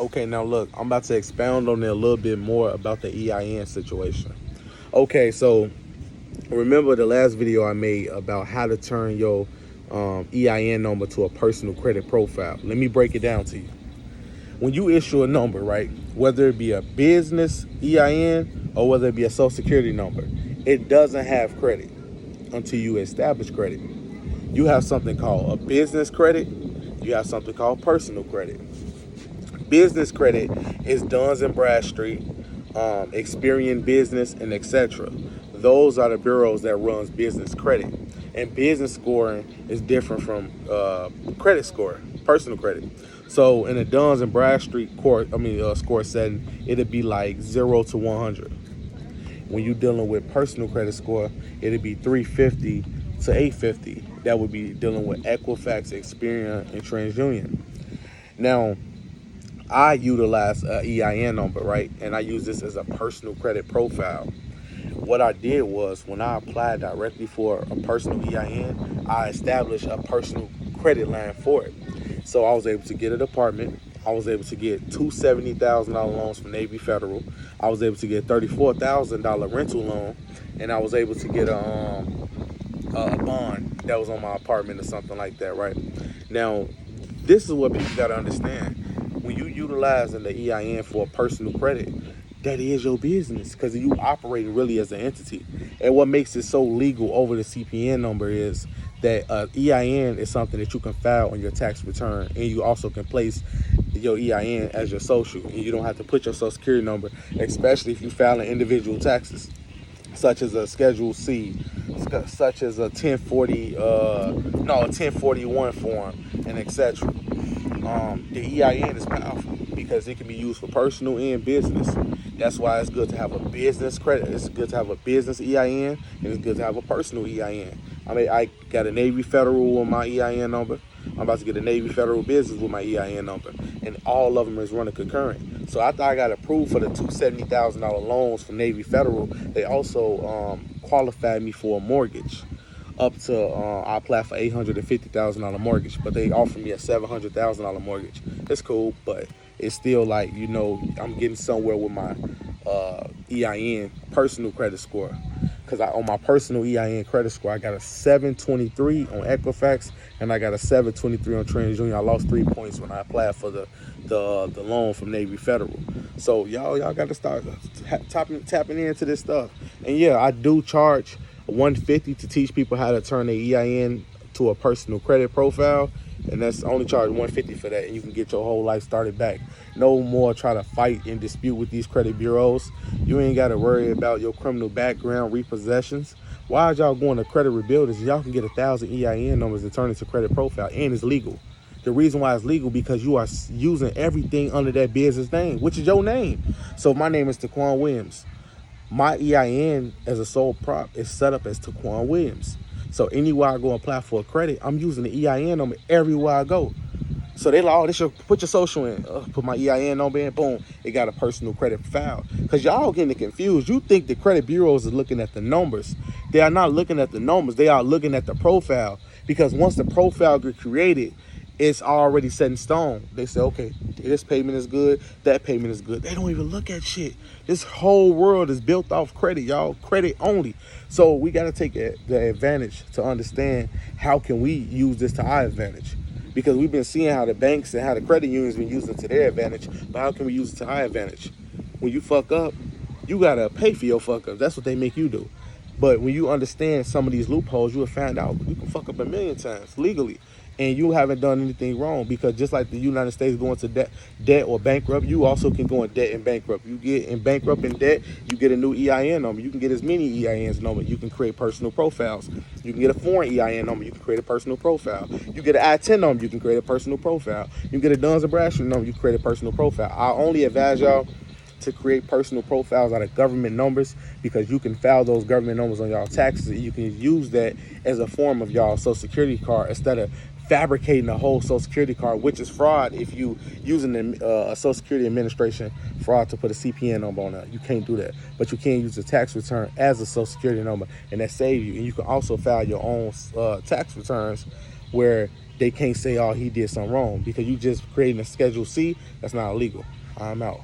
Okay, now look, I'm about to expound on it a little bit more about the EIN situation. Okay, so remember the last video I made about how to turn your EIN number to a personal credit profile. Let me break it down to you. When you issue a number, right, whether it be a business EIN or whether it be a social security number, it doesn't have credit until you establish credit. You have something called a business credit. You have something called personal credit. Business credit is Duns and Bradstreet, Experian Business, and etc. Those are the bureaus that runs business credit. And business scoring is different from credit score, personal credit. So in a Duns and Bradstreet score setting, it'd be like 0 to 100. When you're dealing with personal credit score, it'd be 350 to 850. That would be dealing with Equifax, Experian, and TransUnion. Now, I utilize an EIN number, right? And I use this as a personal credit profile. What I did was when I applied directly for a personal EIN, I established a personal credit line for it. So I was able to get an apartment. I was able to get two $70,000 loans from Navy Federal. I was able to get $34,000 rental loan, and I was able to get a bond that was on my apartment or something like that, right? Now, this is what people gotta understand. When you utilizing the EIN for personal credit, that is your business because you operating really as an entity. And what makes it so legal over the CPN number is that EIN is something that you can file on your tax return, and you also can place your EIN as your social, and you don't have to put your social security number, especially if you file individual taxes, such as a Schedule C, such as a 1041 form, and etc. The EIN is powerful because it can be used for personal and business. That's why it's good to have a business credit. It's good to have a business EIN, and it's good to have a personal EIN. I mean, I got a Navy Federal with my EIN number. I'm about to get a Navy Federal Business with my EIN number, and all of them is running concurrent. So after I got approved for the two $70,000 loans from Navy Federal, they also qualified me for a mortgage. Up to I applied for $850,000 mortgage, but they offered me a $700,000 mortgage. It's cool, but it's still like, you know, I'm getting somewhere with my EIN personal credit score. Because on my personal EIN credit score, I got a 723 on Equifax, and I got a 723 on TransUnion. I lost 3 points when I applied for the loan from Navy Federal. So y'all got to start tapping into this stuff. And yeah, I do charge $150 to teach people how to turn their EIN to a personal credit profile, and that's only charge $150 for that, and you can get your whole life started back. No more try to fight and dispute with these credit bureaus. You ain't got to worry about your criminal background, repossessions. Why is y'all going to credit rebuilders? Y'all can get 1,000 EIN numbers and turn it to credit profile, and it's legal. The reason why it's legal because you are using everything under that business name, which is your name. So my name is Taquan Williams. My EIN as a sole prop is set up as Taquan Williams. So anywhere I go apply for a credit, I'm using the EIN number everywhere I go. So they like, oh, this should put your social in. Put my EIN number in, boom, it got a personal credit file. Because y'all getting confused. You think the credit bureaus is looking at the numbers. They are not looking at the numbers. They are looking at the profile. Because once the profile gets created, it's already set in stone. They say, okay, this payment is good, that payment is good. They don't even look at shit. This whole world is built off credit, y'all. Credit only. So we got to take the advantage to understand how can we use this to our advantage. Because we've been seeing how the banks and how the credit unions been using it to their advantage, but how can we use it to our advantage? When you fuck up, you got to pay for your fuck up. That's what they make you do. But when you understand some of these loopholes, you will find out you can fuck up a million times legally. And you haven't done anything wrong, because just like the United States going to debt or bankrupt, you also can go in debt and bankrupt. You get in bankrupt and debt, you get a new EIN number. You can get as many EINs number. You can create personal profiles. You can get a foreign EIN number. You can create a personal profile. You get an I-10 number. You can create a personal profile. You get a Duns and Bradstreet number. You can create a personal profile. I only advise y'all to create personal profiles out of government numbers, because you can file those government numbers on y'all taxes, and you can use that as a form of y'all social security card instead of fabricating a whole social security card, which is fraud if you using a social security administration fraud to put a CPN number on it. You can't do that, but you can use a tax return as a social security number, and that saves you. And you can also file your own tax returns where they can't say, oh, he did something wrong, because you just creating a Schedule C. That's not illegal. I'm out.